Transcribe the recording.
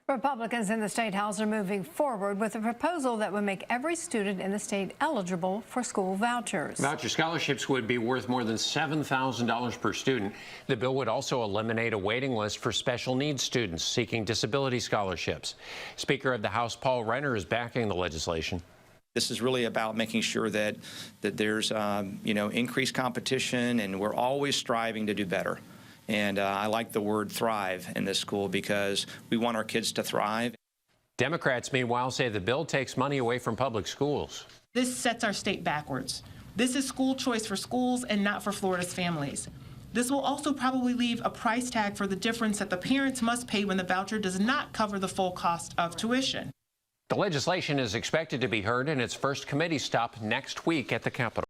Republicans in the State House are moving forward with a proposal that would make every student in the state eligible for school vouchers. Voucher scholarships would be worth more than $7,000 per student. The bill would also eliminate a waiting list for special needs students seeking disability scholarships. Speaker of the House Paul Renner is backing the legislation. This is really about making sure that there's increased competition, and we're always striving to do better. And I like the word thrive in this school because we want our kids to thrive. Democrats, meanwhile, say the bill takes money away from public schools. This sets our state backwards. This is school choice for schools and not for Florida's families. This will also probably leave a price tag for the difference that the parents must pay when the voucher does not cover the full cost of tuition. The legislation is expected to be heard in its first committee stop next week at the Capitol.